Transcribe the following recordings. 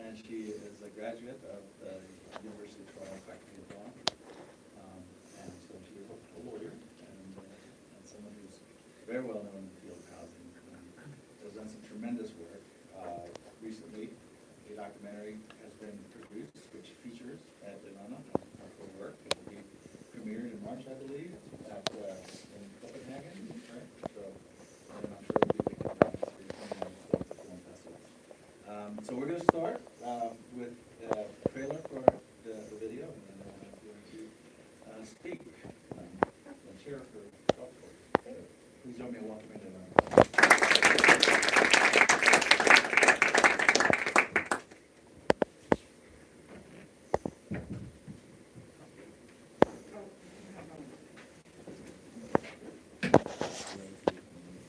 and she is a graduate of the University of Toronto Faculty of Law. And so she is a lawyer and someone who's very well known in the field of housing. Has done some tremendous work. Recently, a documentary has been produced which features Leilani and her work. It will be premiered in March, I believe, in Copenhagen, right? So, and I'm sure it'll be big for film festivals. So we're going to start with a trailer for the video, and then I'm going to speak and share her thoughts. Please join me in welcoming Leilani.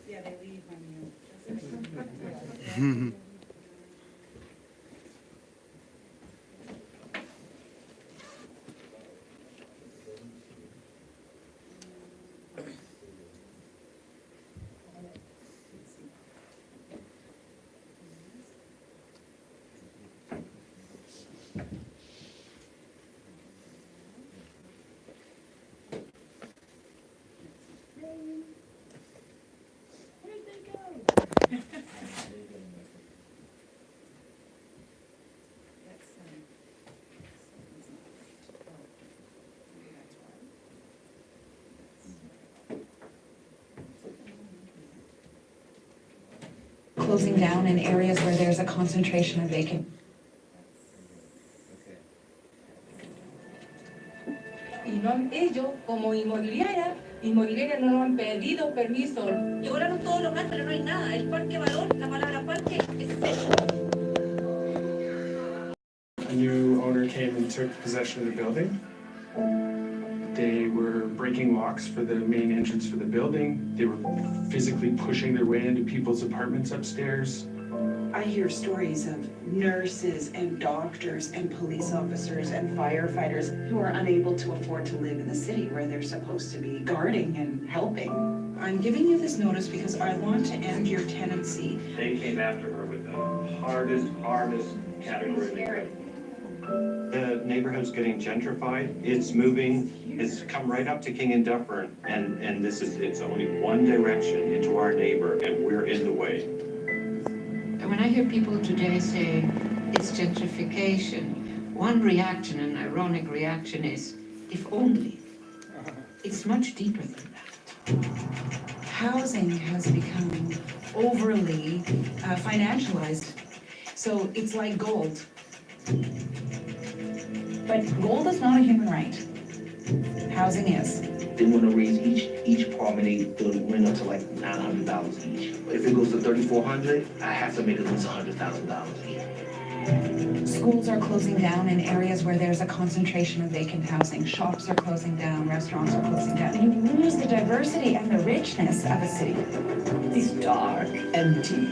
Yeah, they leave when you. Where'd they go? Closing down in areas where there's a concentration of vacant. Y no, ellos, como inmobiliaria no nos han pedido permiso. Llevaron todos los gastos, pero no hay nada. El parque valor, la palabra parque es eso. A new owner came and took possession of the building. They were breaking locks for the main entrance for the building. They were physically pushing their way into people's apartments upstairs. I hear stories of nurses and doctors and police officers and firefighters who are unable to afford to live in the city where they're supposed to be guarding and helping. I'm giving you this notice because I want to end your tenancy. They came after her with the hardest category. The neighborhood's getting gentrified. It's moving. It's come right up to King and Dufferin, and it's only one direction into our neighbor, and we're in the way. When I hear people today say it's gentrification, one reaction, an ironic reaction, is if only. It's much deeper than that. Housing has become overly financialized. So it's like gold. But gold is not a human right. Housing is. They want to raise each promenade building rent up to like $900 each. But if it goes to $3,400, I have to make at least $100,000 each. Schools are closing down in areas where there's a concentration of vacant housing. Shops are closing down, restaurants are closing down. And you lose the diversity and the richness of a city. These dark, empty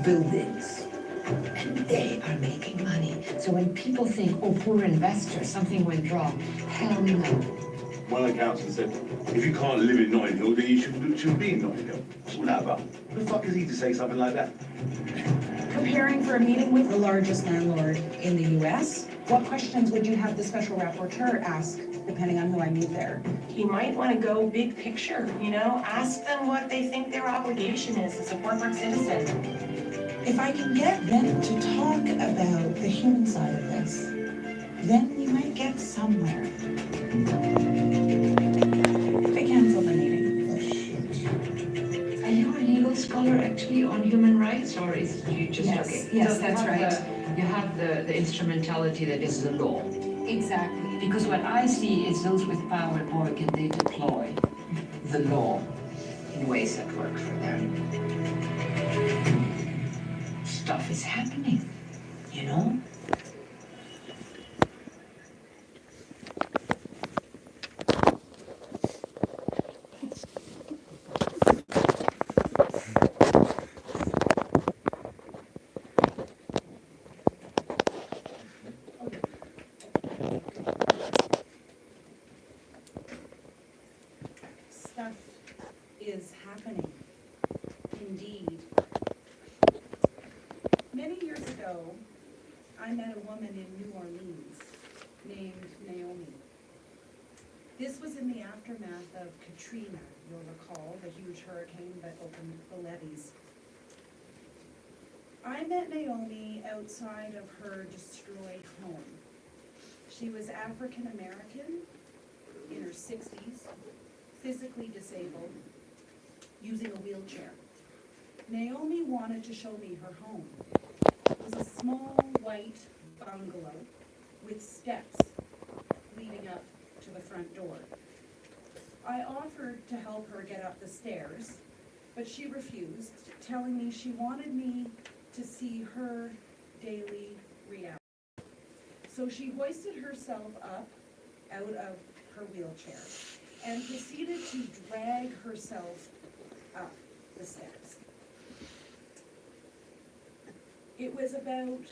buildings, and they are making money. So when people think, oh, poor investor, something went wrong, hell no. One of the councillors said, if you can't live in Notting Hill, then you shouldn't be in Notting Hill. What's all that about? Who the fuck is he to say something like that? Preparing for a meeting with the largest landlord in the US, what questions would you have the special rapporteur ask, depending on who I meet there? You might want to go big picture, ask them what they think their obligation is as a corporate citizen. If I can get them to talk about the human side of this, then we might get somewhere. They canceled the meeting. Are you a legal scholar actually on human rights, or is you just Yes, yes, So that's right. You have the instrumentality that is the law. Exactly. Because what I see is those with power, boy, can they deploy the law in ways that work for them. Stuff is happening, Stuff is happening, indeed. Many years ago, I met a woman in New Orleans named Naomi. This was in the aftermath of Katrina, you'll recall, the huge hurricane that opened the levees. I met Naomi outside of her destroyed home. She was African American, in her 60s, physically disabled, using a wheelchair. Naomi wanted to show me her home. It was a small white bungalow with steps leading up to the front door. I offered to help her get up the stairs, but she refused, telling me she wanted me to see her daily reality. So she hoisted herself up out of her wheelchair and proceeded to drag herself up the steps. It was about,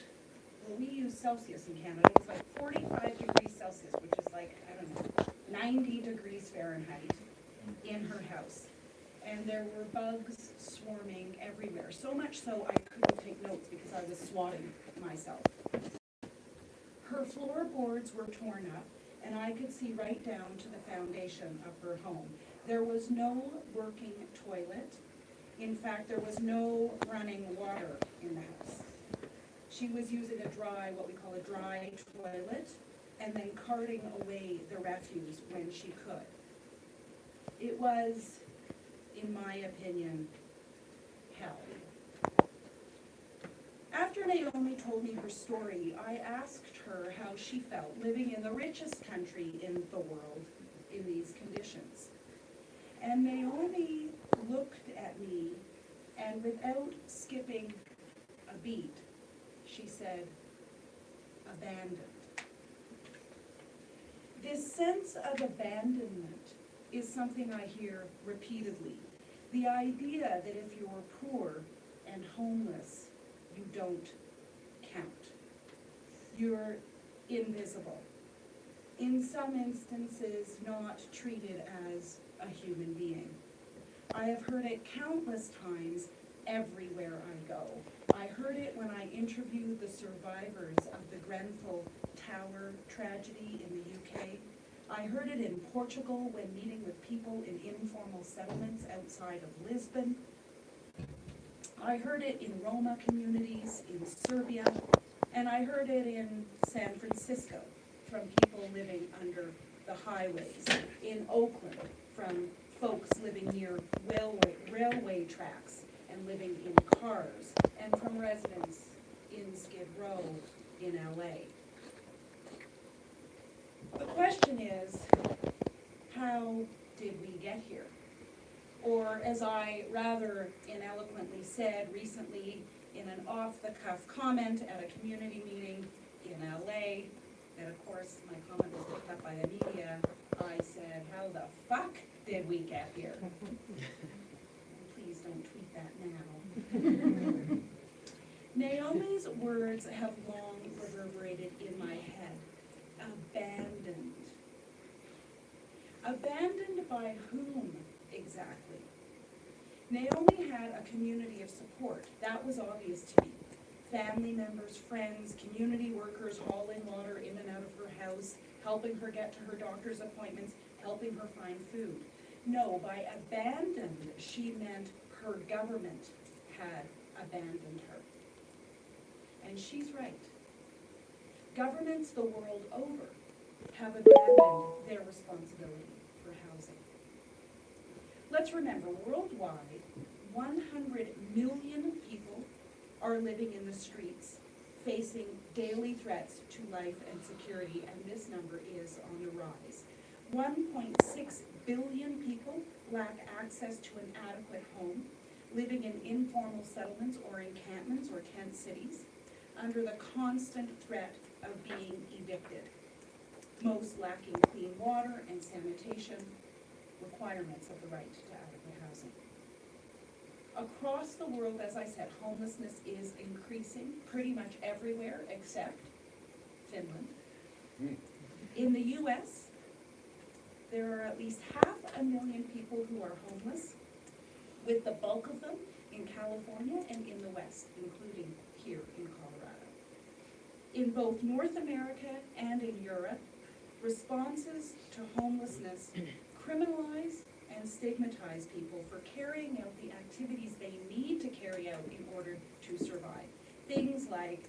well, we use Celsius in Canada, it was like 45 degrees Celsius, which is like, I don't know, 90 degrees Fahrenheit in her house. And there were bugs swarming everywhere, so much so I couldn't take notes because I was swatting myself. Her floorboards were torn up, and I could see right down to the foundation of her home. There was no working toilet. In fact, there was no running water in the house. She was using a dry, what we call a dry toilet, and then carting away the refuse when she could. It was, in my opinion, hell. After Naomi told me her story, I asked her how she felt living in the richest country in the world in these conditions. And Naomi looked at me, and without skipping a beat, she said, abandoned. This sense of abandonment is something I hear repeatedly. The idea that if you're poor and homeless, you don't count. You're invisible. In some instances, not treated as a human being. I have heard it countless times everywhere I go. I heard it when I interviewed the survivors of the Grenfell Tower tragedy in the UK. I heard it in Portugal when meeting with people in informal settlements outside of Lisbon. I heard it in Roma communities in Serbia, and I heard it in San Francisco from people living under the highways, in Oakland from folks living near railway tracks and living in cars, and from residents in Skid Row in LA. The question is, how did we get here? Or as I rather ineloquently said recently in an off-the-cuff comment at a community meeting in LA, and of course my comment was picked up by the media, I said, how the fuck did we get here? Please don't tweet that now. Naomi's words have long reverberated in my head. Abandoned. Abandoned by whom exactly? Naomi had a community of support. That was obvious to me. Family members, friends, community workers hauling water in and out of her house, helping her get to her doctor's appointments, helping her find food. No, by abandoned, she meant her government had abandoned her. And she's right. Governments the world over have abandoned their responsibility for housing. Let's remember, worldwide, 100 million people are living in the streets, facing daily threats to life and security, and this number is on the rise. 1.6 billion people lack access to an adequate home, living in informal settlements or encampments or tent cities, under the constant threat of being evicted, most lacking clean water and sanitation, requirements of the right to adequate housing. Across the world, as I said, homelessness is increasing pretty much everywhere except Finland. In the US, there are at least 500,000 people who are homeless, with the bulk of them in California and in the West, including here in Colorado. In both North America and in Europe, responses to homelessness criminalize and stigmatize people for carrying out the activities they need to carry out in order to survive. Things like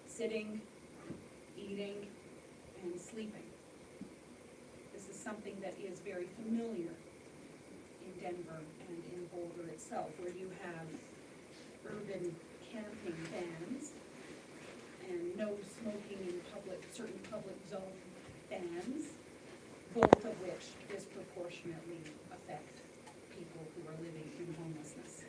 sitting, eating, and sleeping. This is something that is very familiar in Denver and in Boulder itself, where you have urban camping bans and no smoking in certain public zone bans, both of which disproportionately affect people who are living in homelessness.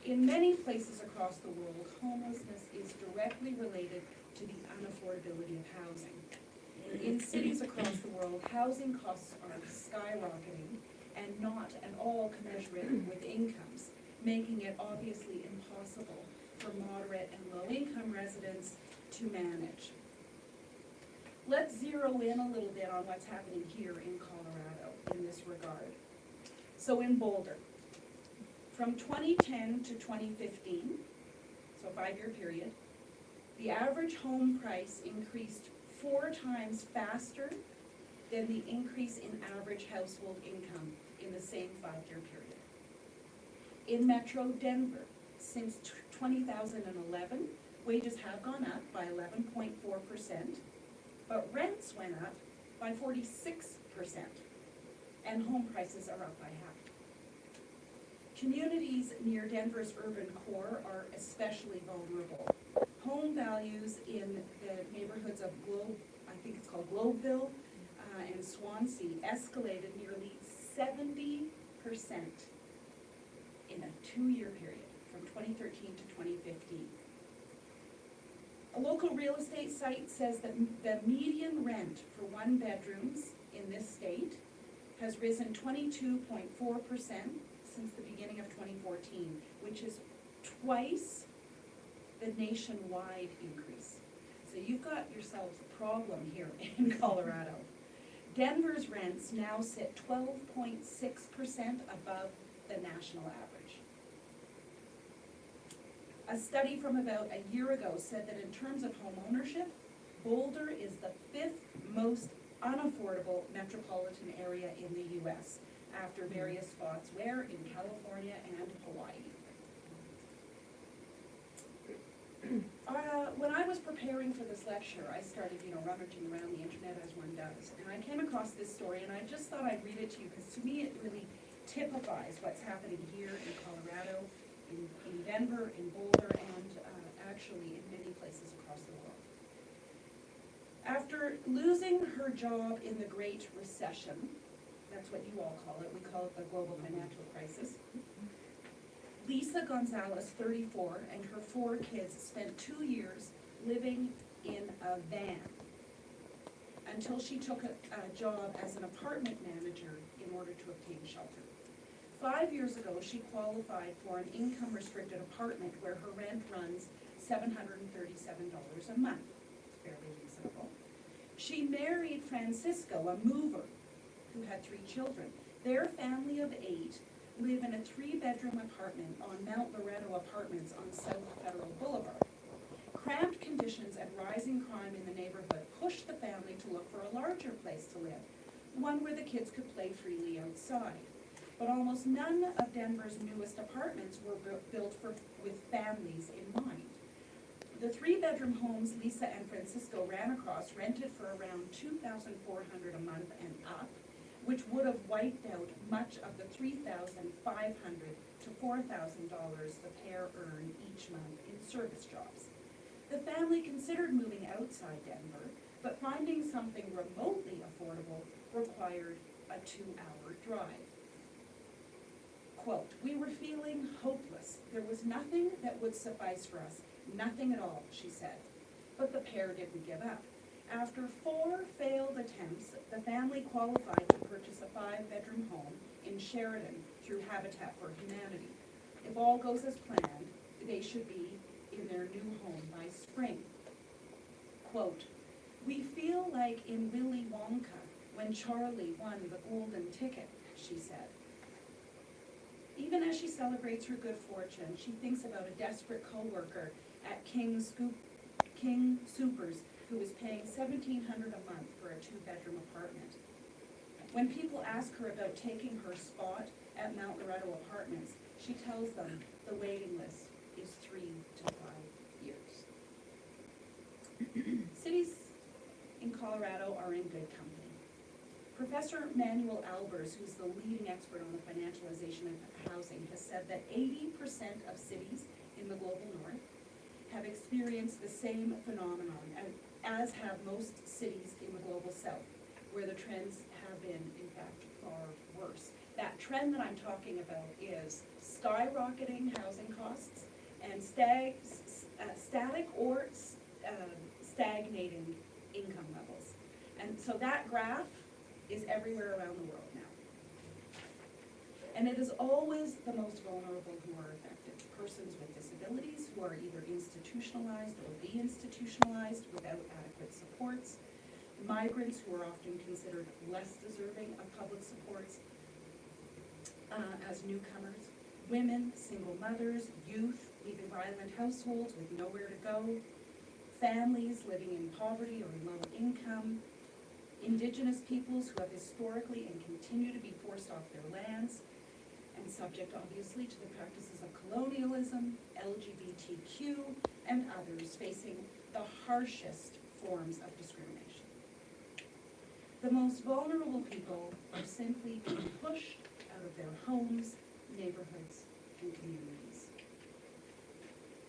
In many places across the world, homelessness is directly related to the unaffordability of housing. In cities across the world, housing costs are skyrocketing and not at all commensurate with incomes, making it obviously impossible for moderate and low-income residents to manage. Let's zero in a little bit on what's happening here in Colorado in this regard. So in Boulder, from 2010 to 2015, so a 5-year period, the average home price increased 4 times faster than the increase in average household income in the same 5-year period. In Metro Denver, since 2011, wages have gone up by 11.4%, but rents went up by 46%, and home prices are up by half. Communities near Denver's urban core are especially vulnerable. Home values in the neighborhoods of Globeville and Swansea escalated nearly 70% in a 2-year period, from 2013 to 2015. A local real estate site says that the median rent for 1-bedrooms in this state has risen 22.4% since the beginning of 2014, which is twice the nationwide increase. So you've got yourselves a problem here in Colorado. Denver's rents now sit 12.6% above the national average. A study from about a year ago said that in terms of home ownership, Boulder is the 5th most unaffordable metropolitan area in the U.S., after various spots where in California and Hawaii. When I was preparing for this lecture, I started, rummaging around the internet as one does, and I came across this story, and I just thought I'd read it to you, because to me it really typifies what's happening here in Colorado, in Denver, in Boulder, and actually in many places across the world. After losing her job in the Great Recession, that's what you all call it, we call it the global financial crisis, Lisa Gonzalez, 34, and her 4 kids spent 2 years living in a van until she took a job as an apartment manager in order to obtain shelter. 5 years ago, she qualified for an income-restricted apartment where her rent runs $737 a month. It's fairly reasonable. She married Francisco, a mover, who had 3 children. Their family of 8 live in a 3-bedroom apartment on Mount Loretto Apartments on South Federal Boulevard. Cramped conditions and rising crime in the neighborhood pushed the family to look for a larger place to live, one where the kids could play freely outside. But almost none of Denver's newest apartments were built with families in mind. The 3-bedroom homes Lisa and Francisco ran across rented for around $2,400 a month and up, which would have wiped out much of the $3,500 to $4,000 the pair earn each month in service jobs. The family considered moving outside Denver, but finding something remotely affordable required a 2-hour drive. Quote, "We were feeling hopeless. There was nothing that would suffice for us, nothing at all," she said. But the pair didn't give up. After 4 failed attempts, the family qualified to purchase a 5-bedroom home in Sheridan through Habitat for Humanity. If all goes as planned, they should be in their new home by spring. Quote, "We feel like in Willy Wonka when Charlie won the golden ticket," she said. Even as she celebrates her good fortune, she thinks about a desperate co-worker at King's King Supers, who was paying $1,700 a month for a two-bedroom apartment. When people ask her about taking her spot at Mount Loretto Apartments, she tells them the waiting list is 3 to 5 years. Cities in Colorado are in good company. Professor Manuel Albers, who's the leading expert on the financialization of housing, has said that 80% of cities in the global north have experienced the same phenomenon, as have most cities in the global south, where the trends have been, in fact, far worse. That trend that I'm talking about is skyrocketing housing costs and static or stagnating income levels. And so that graph is everywhere around the world now. And it is always the most vulnerable who are affected. Persons with disabilities who are either institutionalized or deinstitutionalized without adequate supports. Migrants who are often considered less deserving of public supports as newcomers. Women, single mothers, youth leaving violent households with nowhere to go. Families living in poverty or in low income. Indigenous peoples who have historically and continue to be forced off their lands, and subject obviously to the practices of colonialism, LGBTQ, and others facing the harshest forms of discrimination. The most vulnerable people are simply being pushed out of their homes, neighborhoods, and communities.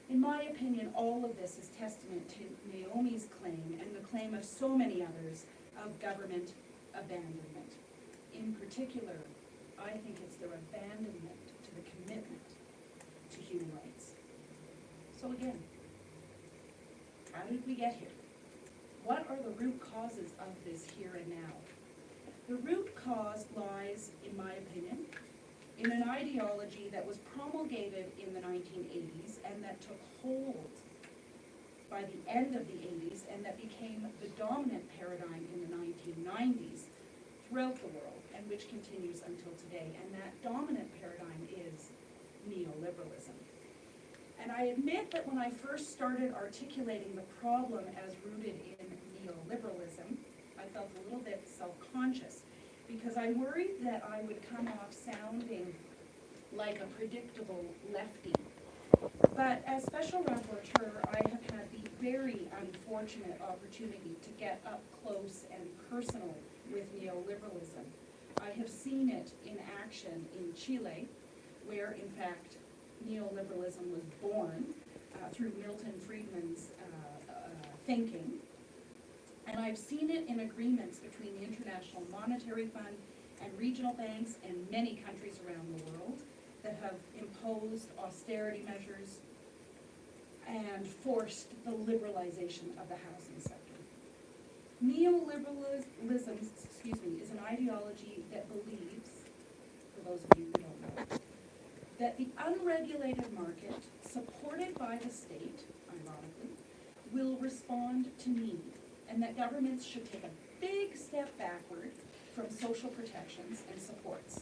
In my opinion, all of this is testament to Naomi's claim and the claim of so many others of government abandonment. In particular, I think it's their abandonment to the commitment to human rights. So again, how did we get here? What are the root causes of this here and now? The root cause lies, in my opinion, in an ideology that was promulgated in the 1980s and that took hold by the end of the 80s, and that became the dominant paradigm in the 1990s throughout the world, and which continues until today. And that dominant paradigm is neoliberalism. And I admit that when I first started articulating the problem as rooted in neoliberalism, I felt a little bit self-conscious, because I worried that I would come off sounding like a predictable lefty. But as Special Rapporteur, I have had the very unfortunate opportunity to get up close and personal with neoliberalism. I have seen it in action in Chile, where in fact neoliberalism was born through Milton Friedman's thinking. And I've seen it in agreements between the International Monetary Fund and regional banks and many countries around the world that have imposed austerity measures and forced the liberalization of the housing sector. Neoliberalism, is an ideology that believes, for those of you who don't know, that the unregulated market, supported by the state, ironically, will respond to need, and that governments should take a big step backward from social protections and supports.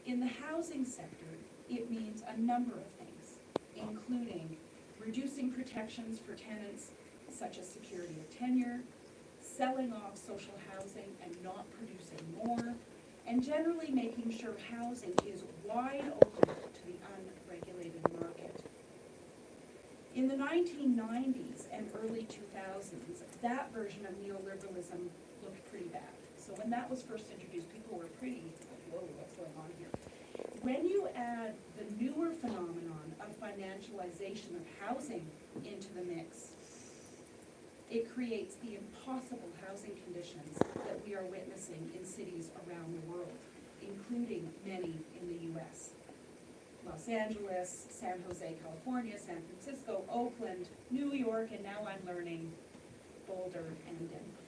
In the housing sector, it means a number of things, including reducing protections for tenants, such as security of tenure, selling off social housing and not producing more, and generally making sure housing is wide open to the unregulated market. In the 1990s and early 2000s, that version of neoliberalism looked pretty bad. So when that was first introduced, people were pretty, whoa, what's going on here? When you add the newer phenomenon of financialization of housing into the mix, it creates the impossible housing conditions that we are witnessing in cities around the world, including many in the US. Los Angeles, San Jose, California, San Francisco, Oakland, New York, and now I'm learning Boulder and Denver.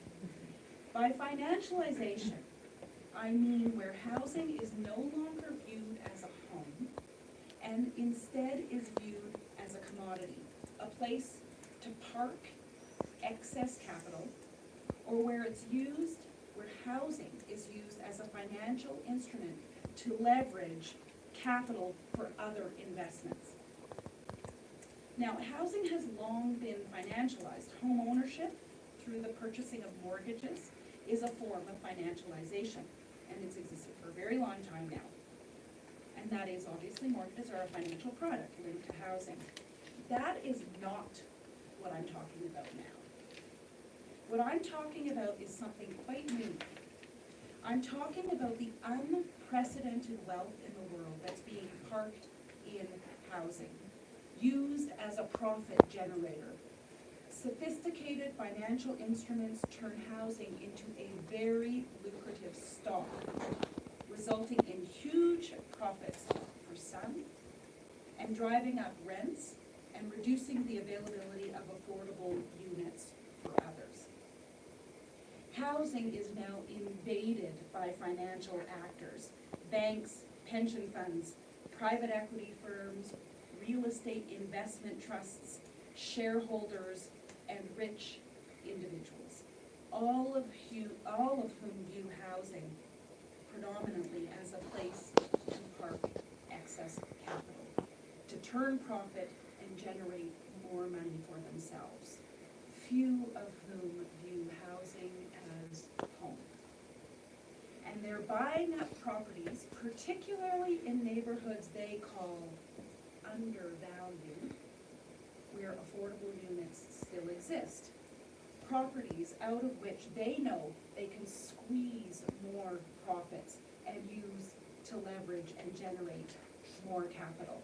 By financialization, I mean where housing is no longer viewed as a home and instead is viewed as a commodity, a place to park excess capital, or where housing is used as a financial instrument to leverage capital for other investments. Now, housing has long been financialized. home ownership through the purchasing of mortgages is a form of financialization, and it's existed for a very long time now. And that is obviously mortgages are a financial product linked to housing. That is not what I'm talking about now. What I'm talking about is something quite new. I'm talking about the unprecedented wealth in the world that's being parked in housing, used as a profit generator. Sophisticated financial instruments turn housing into a very lucrative stock, resulting in huge profits for some and driving up rents and reducing the availability of affordable units for others. Housing is now invaded by financial actors, banks, pension funds, private equity firms, real estate investment trusts, shareholders, and rich individuals, all of whom view housing predominantly as a place to park excess capital, to turn profit and generate more money for themselves, few of whom view housing as home. And they're buying up properties, particularly in neighborhoods they call undervalued, where affordable units still exist. Properties out of which they know they can squeeze more profits and use to leverage and generate more capital.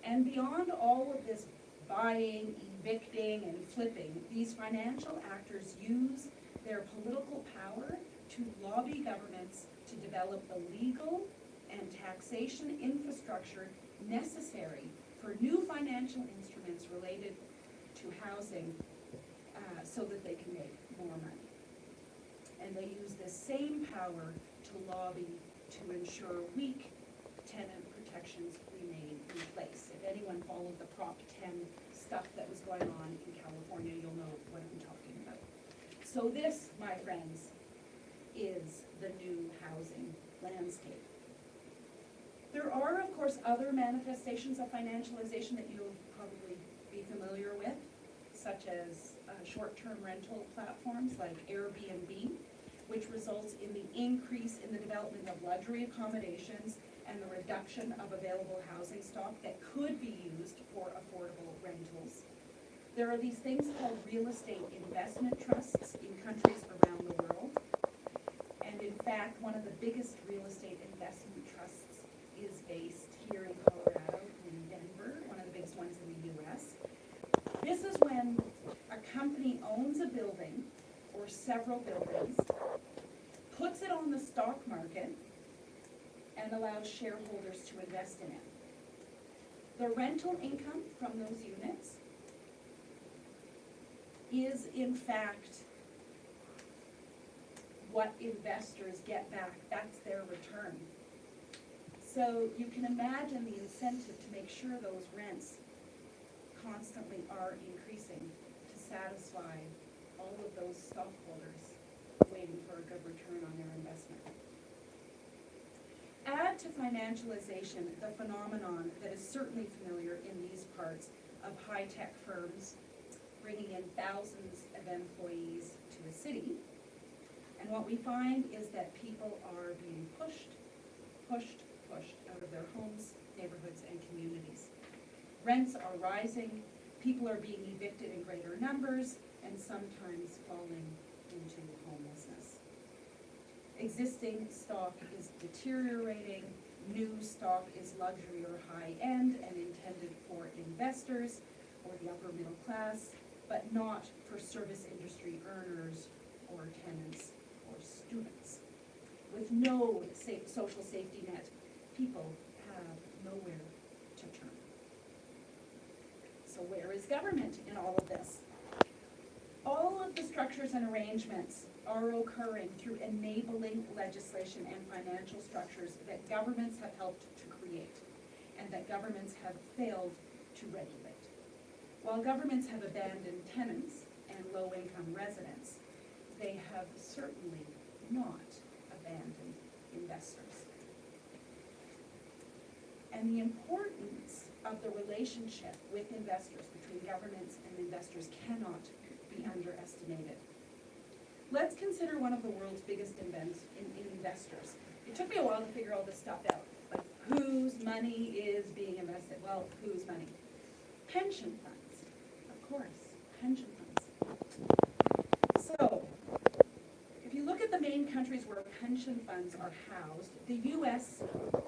And beyond all of this buying, evicting, and flipping, these financial actors use their political power to lobby governments to develop the legal and taxation infrastructure necessary for new financial instruments related to housing so that they can make more money. And they use this same power to lobby to ensure weak tenant protections remain in place. If anyone followed the Prop 10 stuff that was going on in California, you'll know what I'm talking about. So this, my friends, is the new housing landscape. There are, of course, other manifestations of financialization that you'll probably be familiar with, such as short-term rental platforms like Airbnb, which results in the increase in the development of luxury accommodations and the reduction of available housing stock that could be used for affordable rentals. There are these things called real estate investment trusts in countries around the world. And in fact, one of the biggest real estate investment trusts is based here in Colorado, in Denver, one of the biggest ones in the US. This is when a company owns a building or several buildings, puts it on the stock market, and allows shareholders to invest in it. The rental income from those units is in fact what investors get back. That's their return. So you can imagine the incentive to make sure those rents constantly are increasing to satisfy all of those stockholders waiting for a good return on their investment. Add to financialization the phenomenon that is certainly familiar in these parts of high-tech firms bringing in thousands of employees to a city. And what we find is that people are being pushed out of their homes, neighborhoods, and communities. Rents are rising, people are being evicted in greater numbers, and sometimes falling into homelessness. Existing stock is deteriorating, new stock is luxury or high-end and intended for investors or the upper middle class, but not for service industry earners or tenants or students. With no social safety net, people have nowhere to turn. So where is government in all of this? All of the structures and arrangements are occurring through enabling legislation and financial structures that governments have helped to create and that governments have failed to regulate. While governments have abandoned tenants and low-income residents, they have certainly not abandoned investors. And the importance of the relationship with investors, between governments and investors, cannot be underestimated. Let's consider one of the world's biggest investors. It took me a while to figure all this stuff out. Like, whose money is being invested? Well, whose money? Pension funds, of course, pension funds. So, if you look at the main countries where pension funds are housed, the US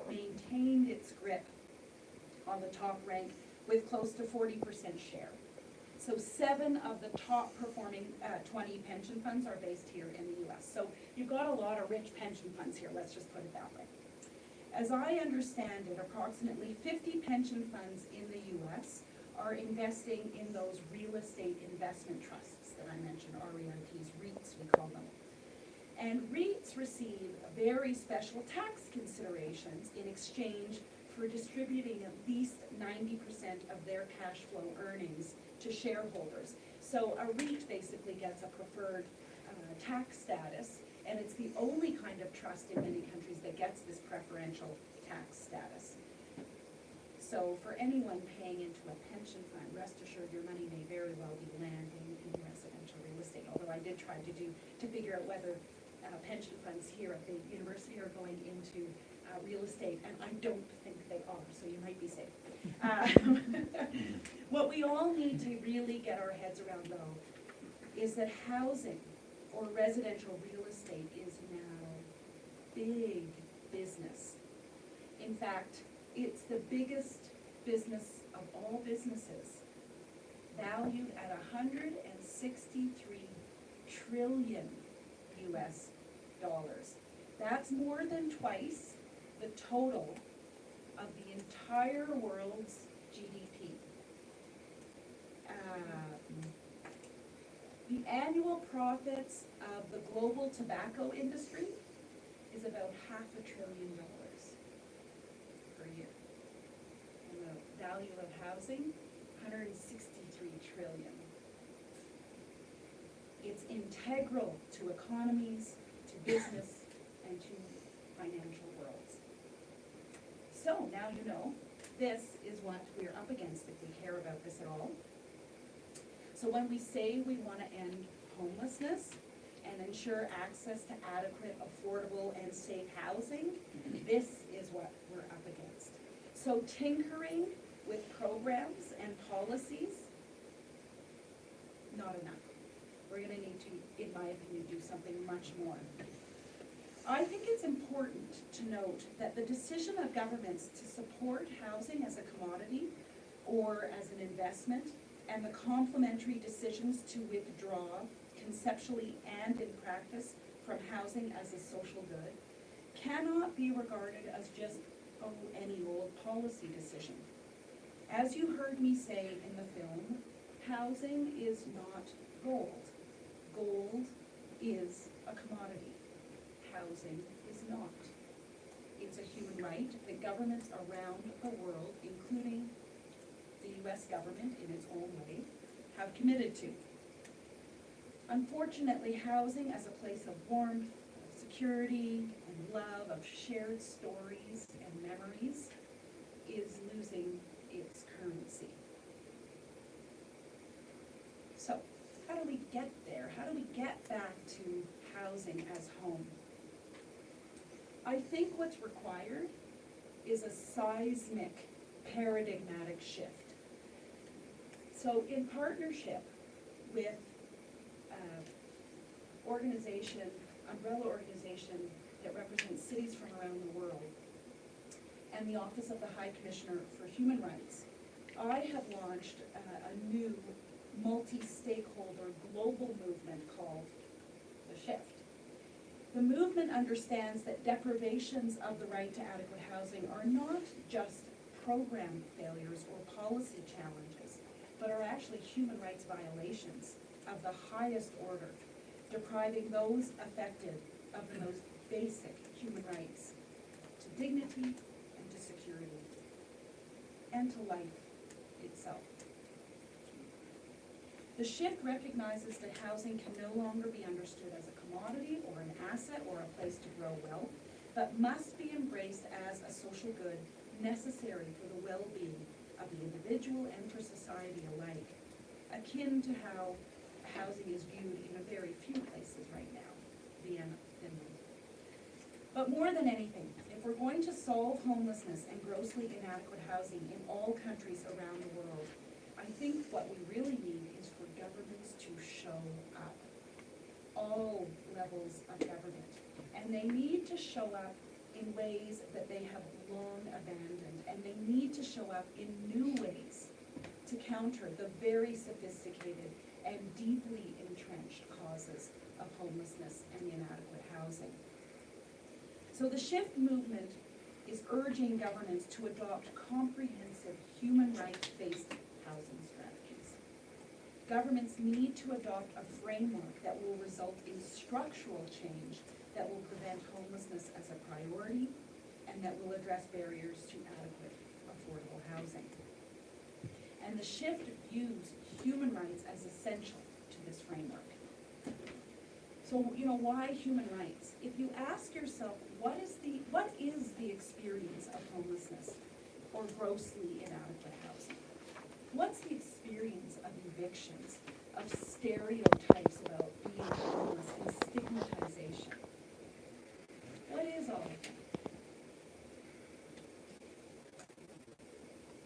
maintained its grip on the top rank with close to 40% share. So 7 of the top performing 20 pension funds are based here in the US. So you've got a lot of rich pension funds here, let's just put it that way. As I understand it, approximately 50 pension funds in the US are investing in those real estate investment trusts that I mentioned, REITs, REITs we call them. And REITs receive very special tax considerations in exchange for distributing at least 90% of their cash flow earnings to shareholders. So a REIT basically gets a preferred tax status, and it's the only kind of trust in many countries that gets this preferential tax status. So for anyone paying into a pension fund, rest assured your money may very well be landing in residential real estate, although I did try to figure out whether pension funds here at the university are going into real estate, and I don't think they are, so you might be safe. What we all need to really get our heads around, though, is that housing or residential real estate is now big business. In fact, it's the biggest business of all businesses, valued at $163 trillion US dollars. That's more than twice the total of the entire world's GDP. The annual profits of the global tobacco industry is about $500 billion per year. And the value of housing, $163 trillion. It's integral to economies, to business, and to financial worlds. So now you know, this is what we're up against if we care about this at all. So when we say we want to end homelessness and ensure access to adequate, affordable, and safe housing, this is what we're up against. So tinkering with programs and policies, not enough. We're going to need to, in my opinion, do something much more. I think it's important to note that the decision of governments to support housing as a commodity or as an investment, and the complementary decisions to withdraw conceptually and in practice from housing as a social good, cannot be regarded as just, any old policy decision. As you heard me say in the film, housing is not gold. Gold is a commodity. Housing is not. It's a human right that governments around the world, including the US government in its own way, have committed to. Unfortunately, housing as a place of warmth, of security, and love, of shared stories and memories, is losing its currency. So, how do we get there? How do we get back to housing as home? I think what's required is a seismic, paradigmatic shift. So in partnership with umbrella organization that represents cities from around the world, and the Office of the High Commissioner for Human Rights, I have launched a new multi-stakeholder global movement called The Shift. The movement understands that deprivations of the right to adequate housing are not just program failures or policy challenges, but are actually human rights violations of the highest order, depriving those affected of the most basic human rights to dignity and to security and to life itself. The shift recognizes that housing can no longer be understood as a commodity or an asset or a place to grow wealth, but must be embraced as a social good necessary for the well-being of of the individual and for society alike, akin to how housing is viewed in a very few places right now, Vienna, Finland. But more than anything, if we're going to solve homelessness and grossly inadequate housing in all countries around the world, I think what we really need is for governments to show up. All levels of government. And they need to show up in ways that they have long abandoned. And they need to show up in new ways to counter the very sophisticated and deeply entrenched causes of homelessness and inadequate housing. So the SHIFT movement is urging governments to adopt comprehensive human rights-based housing strategies. Governments need to adopt a framework that will result in structural change that will prevent homelessness as a priority and that will address barriers to adequate, affordable housing. And the SHIFT views human rights as essential to this framework. So, why human rights? If you ask yourself, what is the experience of homelessness or grossly inadequate housing? What's the experience of evictions, of stereotypes about being homeless and stigmatization? What is all of that?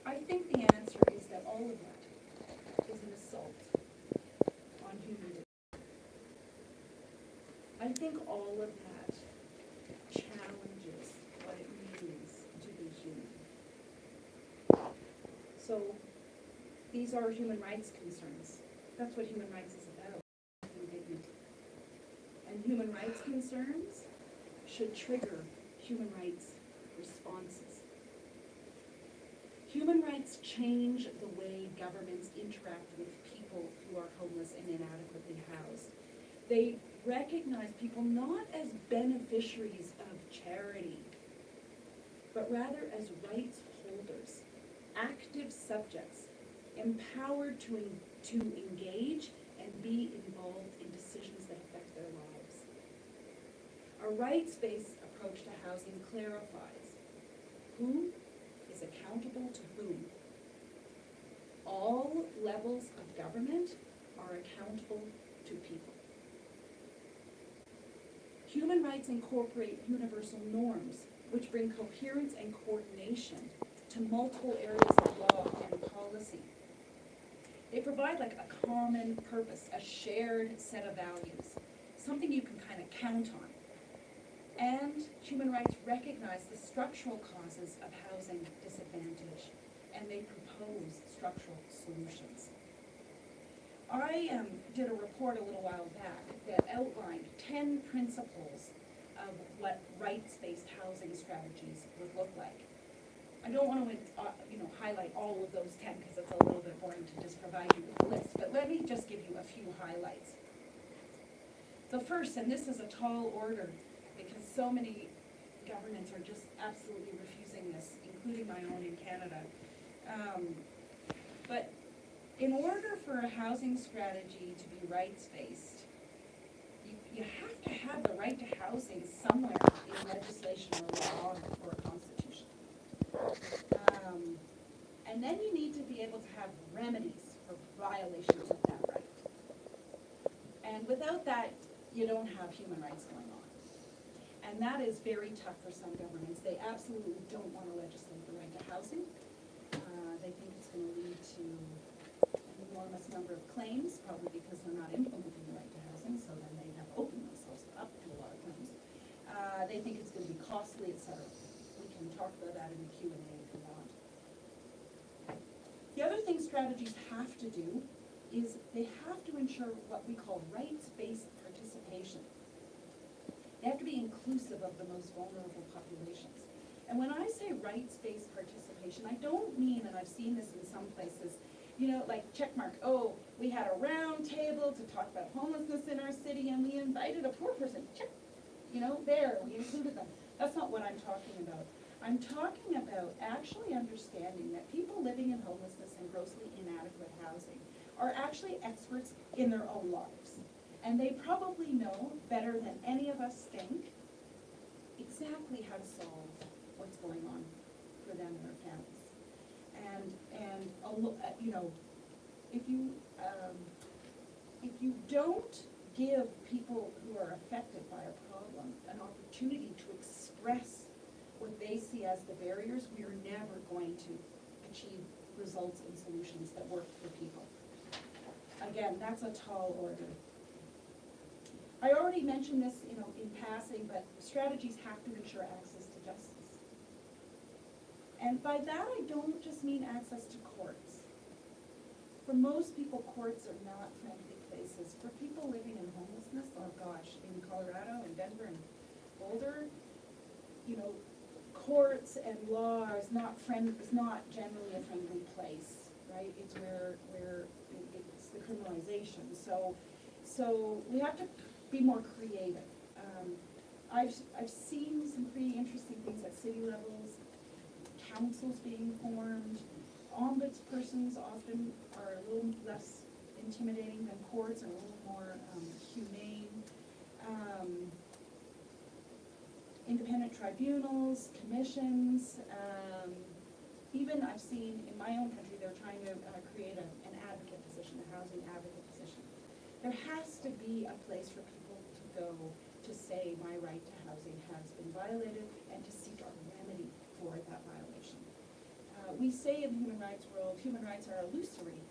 I think the answer is that all of that is an assault on human dignity. I think all of that challenges what it means to be human. So these are human rights concerns. That's what human rights is about, dignity. And human rights concerns should trigger human rights responses. Human rights change the way governments interact with people who are homeless and inadequately housed. They recognize people not as beneficiaries of charity, but rather as rights holders, active subjects, empowered to engage and be involved in decisions that affect their lives. A rights-based approach to housing clarifies who is accountable to whom. All levels of government are accountable to people. Human rights incorporate universal norms, which bring coherence and coordination to multiple areas of law and policy. They provide like a common purpose, a shared set of values, something you can kind of count on. And human rights recognize the structural causes of housing disadvantage, and they propose structural solutions. I did a report a little while back that outlined 10 principles of what rights-based housing strategies would look like. I don't want to highlight all of those 10 because it's a little bit boring to just provide you with a list, but let me just give you a few highlights. The first, and this is a tall order because so many governments are just absolutely refusing this, including my own in Canada. But in order for a housing strategy to be rights-based, you have to have the right to housing somewhere in legislation or law or a constitution. And then you need to be able to have remedies for violations of that right. And without that, you don't have human rights going on. And that is very tough for some governments. They absolutely don't want to legislate the right to housing. They think it's going to lead to an enormous number of claims, probably because they're not implementing the right to housing, so then they have opened themselves up to a lot of claims. They think it's going to be costly, etc. We can talk about that in the Q&A if you want. The other thing strategies have to do is they have to ensure what we call rights-based participation. They have to be inclusive of the most vulnerable populations. And when I say rights-based participation, I don't mean, and I've seen this in some places, like checkmark, oh, we had a round table to talk about homelessness in our city and we invited a poor person, check, there, we included them. That's not what I'm talking about. I'm talking about actually understanding that people living in homelessness and grossly inadequate housing are actually experts in their own lives. And they probably know better than any of us think exactly how to solve what's going on for them and their families. you know, if you don't give people who are affected by a problem an opportunity to express what they see as the barriers, we are never going to achieve results and solutions that work for people. Again, that's a tall order. I already mentioned this, you know, in passing, but strategies have to ensure access to justice. And by that, I don't just mean access to courts. For most people, courts are not friendly places. For people living in homelessness, oh gosh, in Colorado and Denver and Boulder, you know, courts and law is not generally a friendly place, right? It's where it's the criminalization. So we have to be more creative. I've seen some pretty interesting things at city levels, councils being formed. Ombudspersons often are a little less intimidating than courts, and a little more humane. Independent tribunals, commissions, even I've seen in my own country, they're trying to create an advocate position, a housing advocate position. There has to be a place for people to go to say my right to housing has been violated and to seek a remedy for that violation. We say in the human rights world, human rights are illusory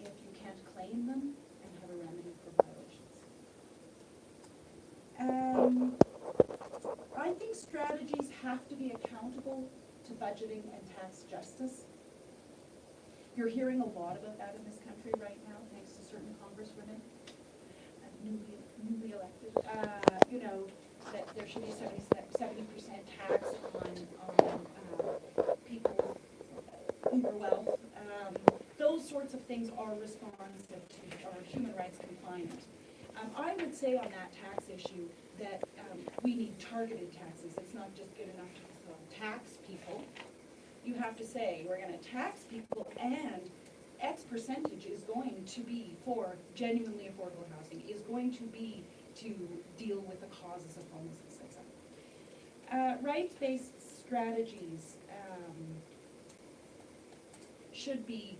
if you can't claim them and have a remedy for violations. I think strategies have to be accountable to budgeting and tax justice. You're hearing a lot about that in this country right now, thanks to certain congresswomen, newly elected. You know, that there should be 70% tax on people uber wealth. Those sorts of things are responsive to our human rights compliant. I would say on that tax issue that we need targeted taxes. It's not just good enough to tax people. You have to say, we're going to tax people, and X percentage is going to be for genuinely affordable housing, is going to be to deal with the causes of homelessness, etc. Rights-based strategies should be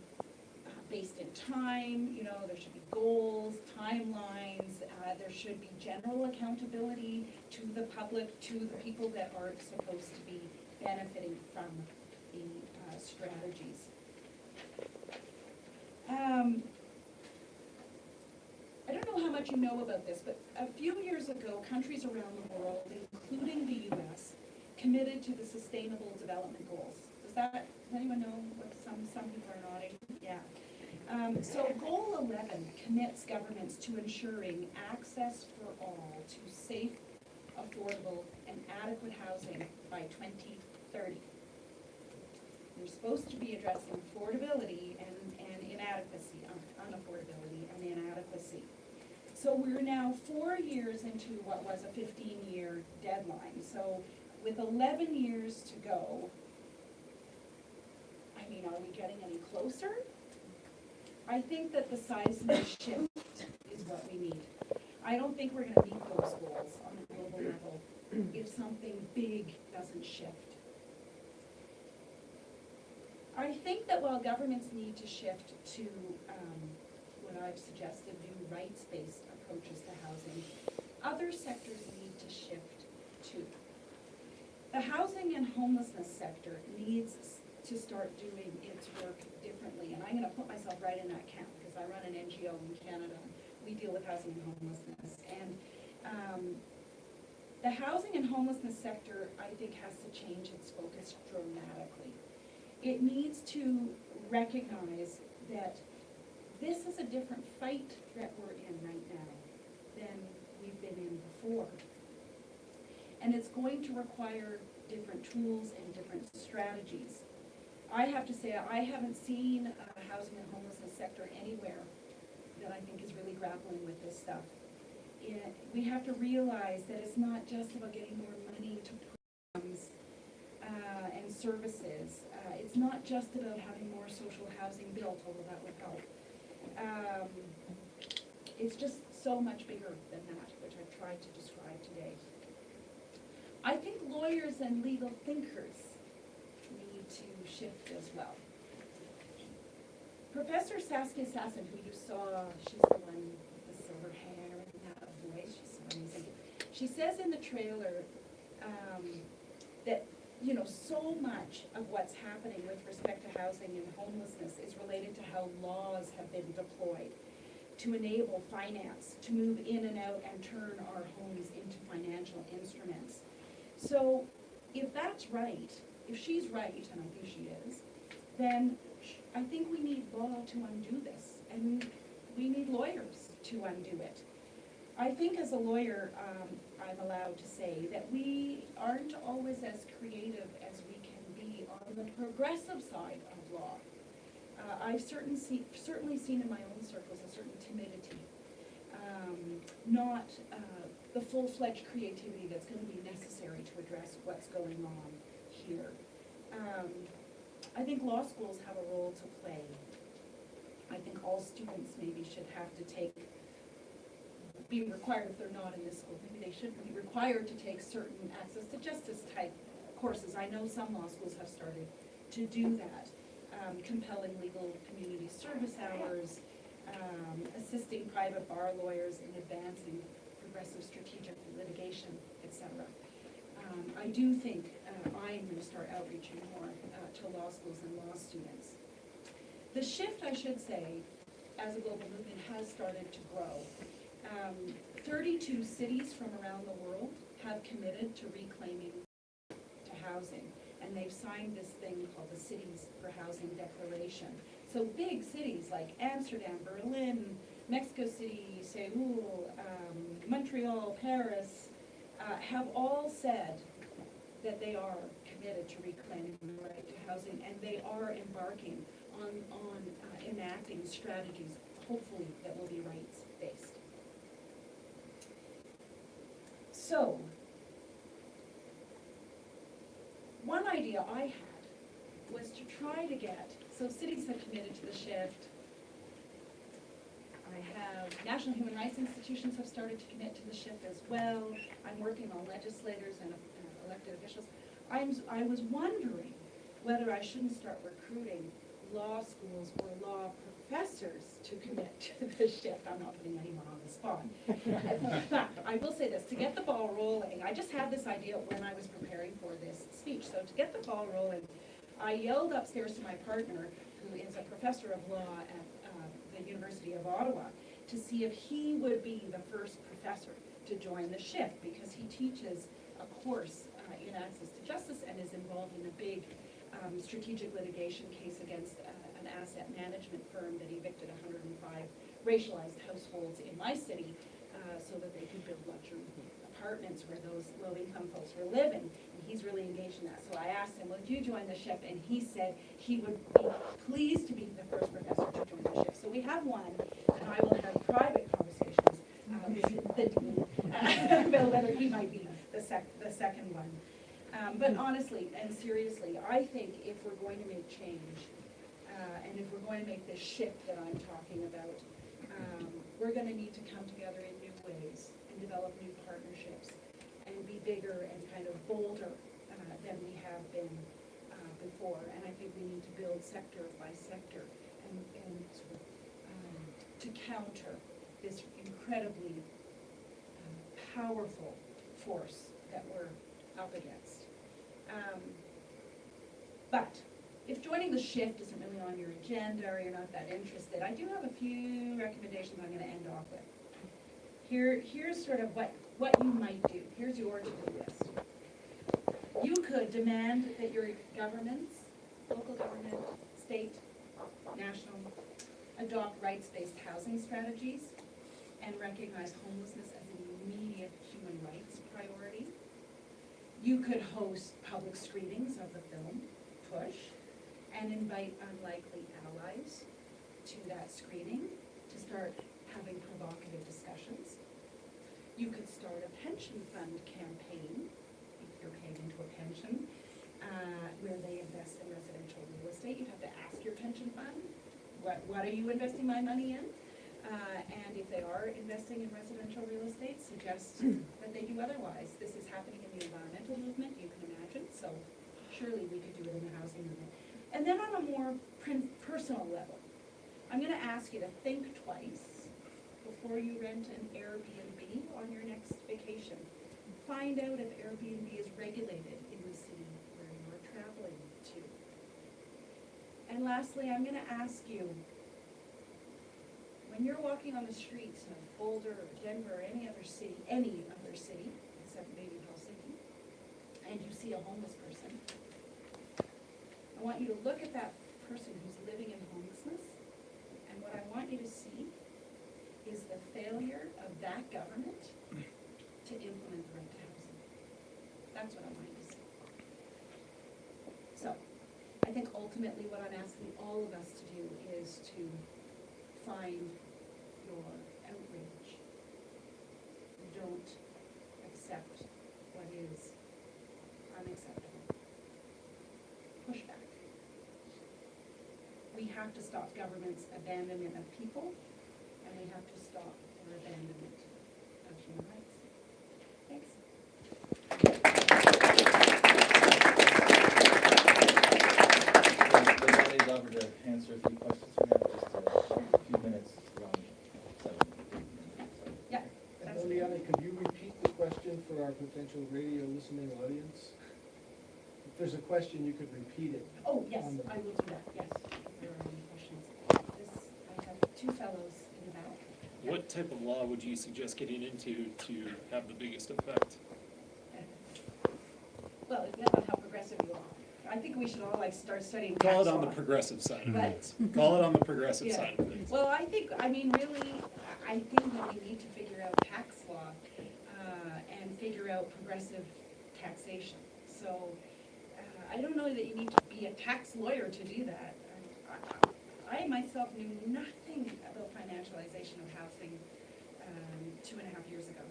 based in time. You know, there should be goals, timelines. There should be general accountability to the public, to the people that are supposed to be benefiting from the strategies. I don't know how much you know about this, but a few years ago, countries around the world, including the US, committed to the Sustainable Development Goals. Does anyone know what some people are nodding? Yeah. So Goal 11 commits governments to ensuring access for all to safe, affordable, and adequate housing by 2030. You're supposed to be addressing affordability and inadequacy, unaffordability and inadequacy. So we're now 4 years into what was a 15-year deadline. So with 11 years to go, I mean, are we getting any closer? I think that the seismic shift is what we need. I don't think we're going to meet those goals on a global level if something big doesn't shift. I think that while governments need to shift to what I've suggested, new rights-based approaches to housing, other sectors need to shift too. The housing and homelessness sector needs to start doing its work differently, and I'm going to put myself right in that camp because I run an NGO in Canada. We deal with housing and homelessness, and the housing and homelessness sector, I think, has to change its focus dramatically. It needs to recognize that this is a different fight that we're in right now than we've been in before. And it's going to require different tools and different strategies. I have to say, I haven't seen a housing and homelessness sector anywhere that I think is really grappling with this stuff. We have to realize that it's not just about getting more money to programs and services. It's not just about having more social housing built, although that would help. It's just so much bigger than that, which I've tried to describe today. I think lawyers and legal thinkers need to shift as well. Professor Saskia Sassen, who you saw, she's the one with the silver hair and that voice, she's so amazing. She says in the trailer that, you know, so much of what's happening with respect to housing and homelessness is related to how laws have been deployed to enable finance to move in and out and turn our homes into financial instruments. So if that's right, if she's right, and I think she is, then I think we need law to undo this, and we need lawyers to undo it. I think as a lawyer, I'm allowed to say that we aren't always as creative as we can be on the progressive side of law. I've certainly seen in my own circles a certain timidity, not the full-fledged creativity that's going to be necessary to address what's going on here. I think law schools have a role to play. I think all students maybe should have to be required, if they're not in this school, maybe they should be required to take certain access to justice type courses. I know some law schools have started to do that. Compelling legal community service hours, assisting private bar lawyers in advancing progressive strategic litigation, etc. I do think I'm going to start outreaching more to law schools and law students. The shift, I should say, as a global movement has started to grow. 32 cities from around the world have committed to reclaiming to housing, and they've signed this thing called the Cities for Housing Declaration. So big cities like Amsterdam, Berlin, Mexico City, Seoul, Montreal, Paris, have all said that they are committed to reclaiming the right to housing, and they are embarking on enacting strategies, hopefully, that will be rights-based. So, one idea I had was to try to get, so cities have committed to the shift. I have national human rights institutions have started to commit to the shift as well. I'm working on legislators and elected officials. I was wondering whether I shouldn't start recruiting law schools or law professors to commit to the shift. I'm not putting anyone on the spot. But I will say this, to get the ball rolling, I just had this idea when I was preparing for this speech. So to get the ball rolling, I yelled upstairs to my partner, who is a professor of law at the University of Ottawa, to see if he would be the first professor to join the shift, because he teaches a course in access to justice and is involved in a big strategic litigation case against an asset management firm that evicted 105 racialized households in my city so that they could build luxury apartments where those low-income folks were living. And he's really engaged in that. So I asked him, would you join the shift? And he said he would be pleased to be the first professor to join the shift. So we have one, and I will have private conversations with the dean about whether he might be the second one. But honestly and seriously, I think if we're going to make change, and if we're going to make this shift that I'm talking about, we're going to need to come together in new ways and develop new partnerships and be bigger and kind of bolder than we have been before. And I think we need to build sector by sector and sort of, to counter this incredibly powerful force that we're up against. But if joining the shift isn't really on your agenda or you're not that interested, I do have a few recommendations I'm going to end off with. Here's sort of what you might do. Here's your to-do list. You could demand that your governments, local government, state, national, adopt rights-based housing strategies and recognize homelessness as an immediate human rights priority. You could host public screenings of the film, Push, and invite unlikely allies to that screening to start having provocative discussions. You could start a pension fund campaign, if you're paid into a pension, where they invest in residential real estate. You'd have to ask your pension fund, what are you investing my money in? And if they are investing in residential real estate, suggest that they do otherwise. This is happening in the environmental movement, you can imagine, so surely we could do it in the housing movement. And then on a more personal level, I'm gonna ask you to think twice before you rent an Airbnb on your next vacation. Find out if Airbnb is regulated in the city where you're traveling to. And lastly, I'm gonna ask you, when you're walking on the streets of Boulder or Denver or any other city, except maybe Helsinki, and you see a homeless person, I want you to look at that person who's living in homelessness, and what I want you to see is the failure of that government to implement the right to housing. That's what I want you to see. So, I think ultimately what I'm asking all of us to do is to find your outrage. Don't accept what is unacceptable. Push back. We have to stop government's abandonment of people, and we have to stop their abandonment of human rights. Thanks. Leilani's offered to answer a few questions. We have just a few minutes, around 7. Yeah. And Leilani, could you repeat the question for our potential radio listening audience? If there's a question, you could repeat it. Oh, yes, I will do that, yes, if there are any questions. I have 2 fellows in the back. What type of law would you suggest getting into to have the biggest effect? Well, it depends on how progressive you are. I think we should all start studying tax Call it on the law. progressive side of But- things. Call it on the progressive Yeah. side of things. Well, I think that we need to figure out tax law and figure out progressive taxation. So I don't know that you need to be a tax lawyer to do that. I myself knew nothing about financialization of housing 2.5 years ago.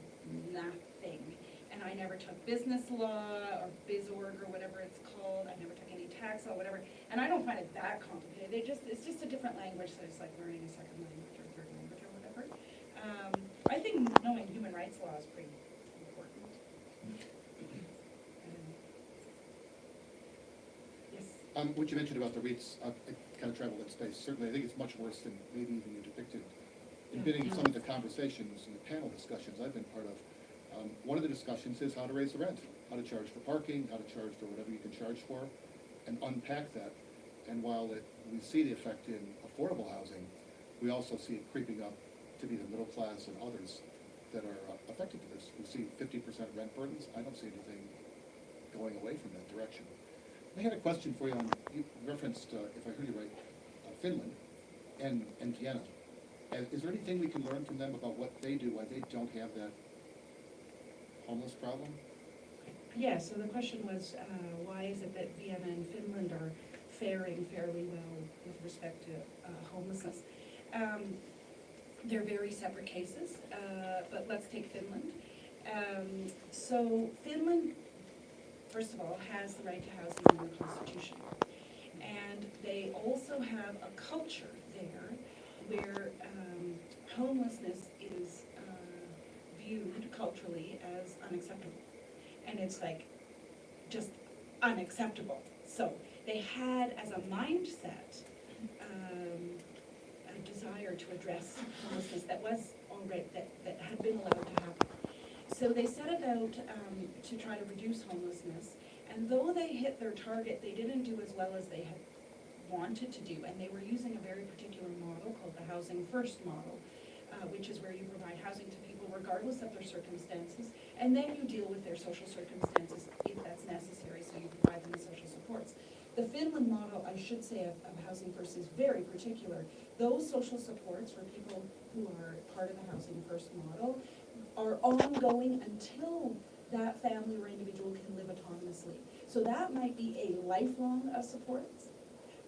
Nothing. And I never took business law or BizOrg or whatever it's called. I never took any tax law, whatever. And I don't find it that complicated. It's just a different language, so it's like learning a second language or third language or whatever. I think knowing human rights law is pretty important. Yes. What you mentioned about the REITs, I kind of travel that space. Certainly, I think it's much worse than maybe even you depicted. In been in some of the conversations and the panel discussions I've been part of, one of the discussions is how to raise the rent, how to charge for parking, how to charge for whatever you can charge for, and unpack that. And while we see the effect in affordable housing, we also see it creeping up to be the middle class and others that are affected to this. We see 50% rent burdens. I don't see anything going away from that direction. I had a question for you on, you referenced, if I heard you right, Finland and Vienna. Is there anything we can learn from them about what they do, why they don't have that homeless problem? Yeah, so the question was, why is it that Vienna and Finland are faring fairly well with respect to homelessness? They're very separate cases, but let's take Finland. So Finland, first of all, has the right to housing in their constitution. And they also have a culture there where homelessness is viewed culturally as unacceptable. And it's like, just unacceptable. So they had as a mindset a desire to address homelessness that was already, that had been allowed to happen. So they set about to try to reduce homelessness, and though they hit their target, they didn't do as well as they had wanted to do, and they were using a very particular model called the Housing First model, which is where you provide housing to people regardless of their circumstances, and then you deal with their social circumstances if that's necessary, so you provide them with social supports. The Finland model, I should say, of Housing First is very particular. Those social supports for people who are part of the Housing First model are ongoing until that family or individual can live autonomously. So that might be a lifelong of supports,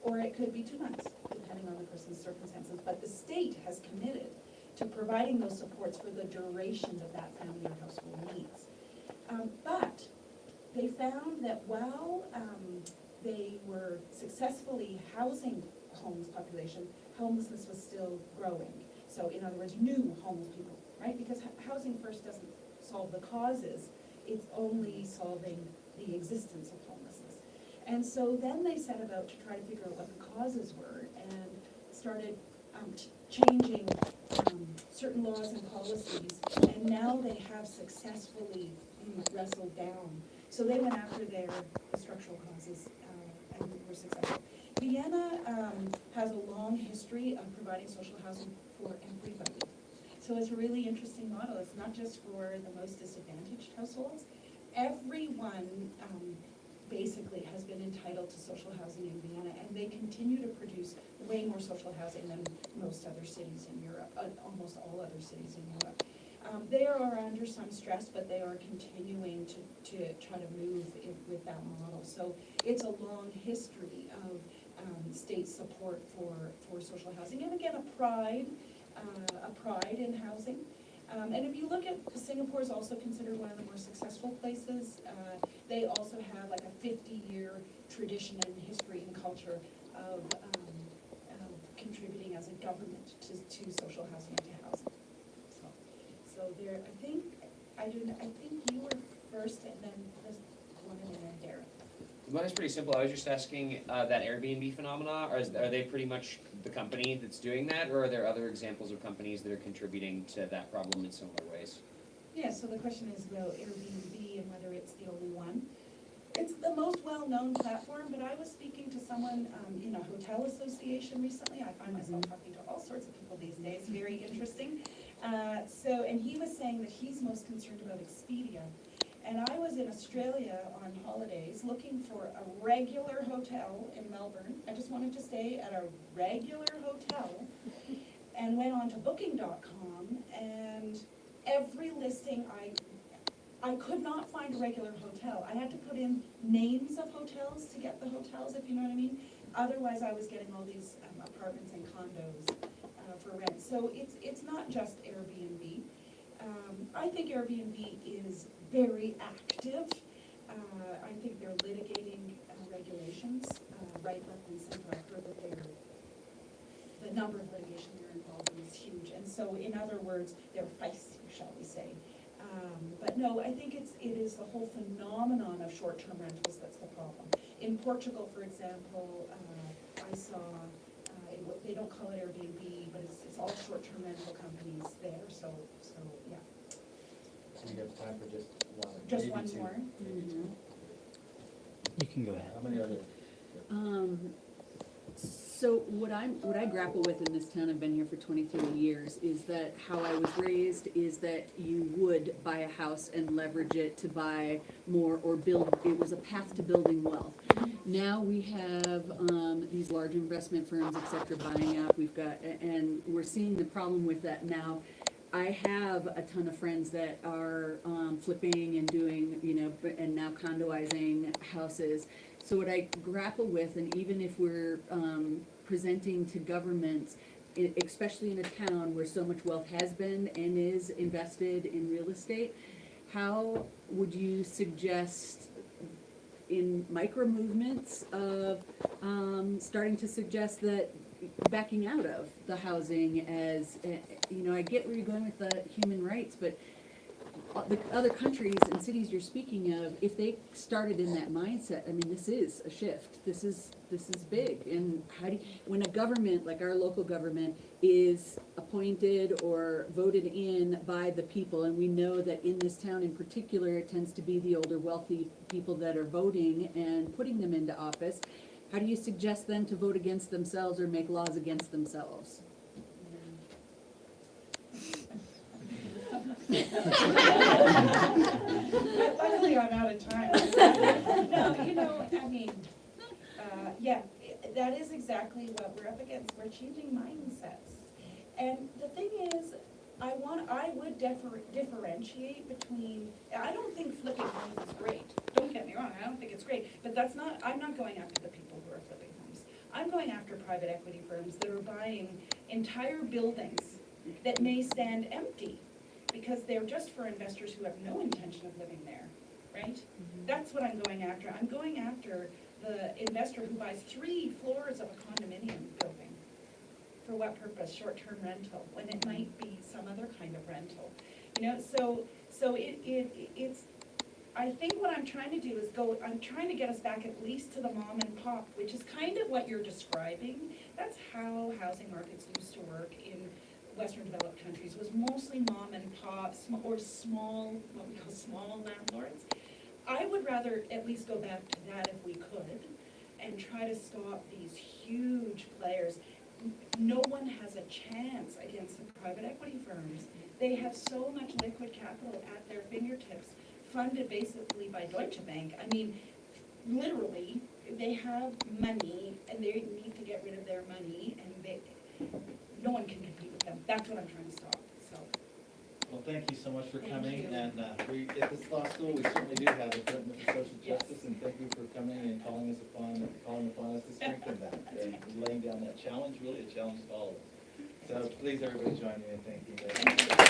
or it could be 2 months, depending on the person's circumstances. But the state has committed to providing those supports for the duration of that family or household needs. But they found that while they were successfully housing the homeless population, homelessness was still growing. So in other words, new homeless people, right? Because Housing First doesn't solve the causes, it's only solving the existence of homelessness. And so then they set about to try to figure out what the causes were and started changing certain laws and policies, and now they have successfully wrestled down. So they went after the structural causes and were successful. Vienna has a long history of providing social housing for everybody. So it's a really interesting model. It's not just for the most disadvantaged households. Everyone basically has been entitled to social housing in Vienna, and they continue to produce way more social housing than most other cities in Europe, almost all other cities in Europe. They are under some stress, but they are continuing to try to move with that model. So it's a long history of state support for social housing, and again, a pride in housing. And if you look at Singapore, is also considered one of the more successful places. They also have like a 50-year tradition and history and culture of contributing as a government to social housing and to housing. So there, I think you were first, and then this woman, and then Derek. Mine is pretty simple. I was just asking that Airbnb phenomena, are they pretty much the company that's doing that, or are there other examples of companies that are contributing to that problem in similar ways? Yeah, so the question is about Airbnb and whether it's the only one. It's the most well-known platform, but I was speaking to someone in a hotel association recently. I find myself talking to all sorts of people these days, very interesting. And he was saying that he's most concerned about Expedia. And I was in Australia on holidays looking for a regular hotel in Melbourne. I just wanted to stay at a regular hotel and went on to booking.com, and every listing I could not find a regular hotel. I had to put in names of hotels to get the hotels, if you know what I mean. Otherwise, I was getting all these apartments and condos for rent. So it's not just Airbnb. I think Airbnb is very active. I think they're litigating regulations right, left, and center. I've heard that the number of litigation they're involved in is huge. And so, in other words, they're feisty, shall we say. But no, I think it is the whole phenomenon of short-term rentals that's the problem. In Portugal, for example, I saw, they don't call it Airbnb, but it's all short-term rental companies there, so yeah. So you have time for just one? Just maybe one two. more? You can go ahead. How many other? So what I grapple with in this town, I've been here for 23 years, is that how I was raised is that you would buy a house and leverage it to buy more or build. It was a path to building wealth. Now we have these large investment firms, et cetera, buying out. And we're seeing the problem with that now. I have a ton of friends that are flipping and doing, and now condoizing houses. So what I grapple with, and even if we're presenting to governments, especially in a town where so much wealth has been and is invested in real estate, how would you suggest in micro movements of starting to suggest that backing out of the housing as, I get where you're going with the human rights, but the other countries and cities you're speaking of, if they started in that mindset, I mean, this is a shift. This is big. And when a government, like our local government, is appointed or voted in by the people, and we know that in this town in particular, it tends to be the older, wealthy people that are voting and putting them into office, how do you suggest them to vote against themselves or make laws against themselves? Luckily, I'm out of time. No, yeah, that is exactly what we're up against. We're changing mindsets. And the thing is, I would differentiate between, I don't think flipping homes is great. Don't get me wrong, I don't think it's great. But I'm not going after the people who are flipping homes. I'm going after private equity firms that are buying entire buildings that may stand empty because they're just for investors who have no intention of living there, right? Mm-hmm. That's what I'm going after. I'm going after the investor who buys 3 floors of a condominium building. For what purpose? Short-term rental, when it might be some other kind of rental. So it's I think what I'm trying to do is I'm trying to get us back at least to the mom and pop, which is kind of what you're describing. That's how housing markets used to work in Western developed countries, was mostly mom and pop, or small, what we call small landlords. I would rather at least go back to that if we could, and try to stop these huge players. No one has a chance against the private equity firms. They have so much liquid capital at their fingertips, funded basically by Deutsche Bank. I mean, literally, they have money and they need to get rid of their money, and no one can compete with them. That's what I'm trying to stop, so. Well, thank you so much for Thank coming, you. and we, at this law school, we certainly do have a commitment to social justice, and thank you for coming and calling upon us to strengthen that, and laying down that challenge, really a challenge to all of us. So please, everybody join me in thanking you.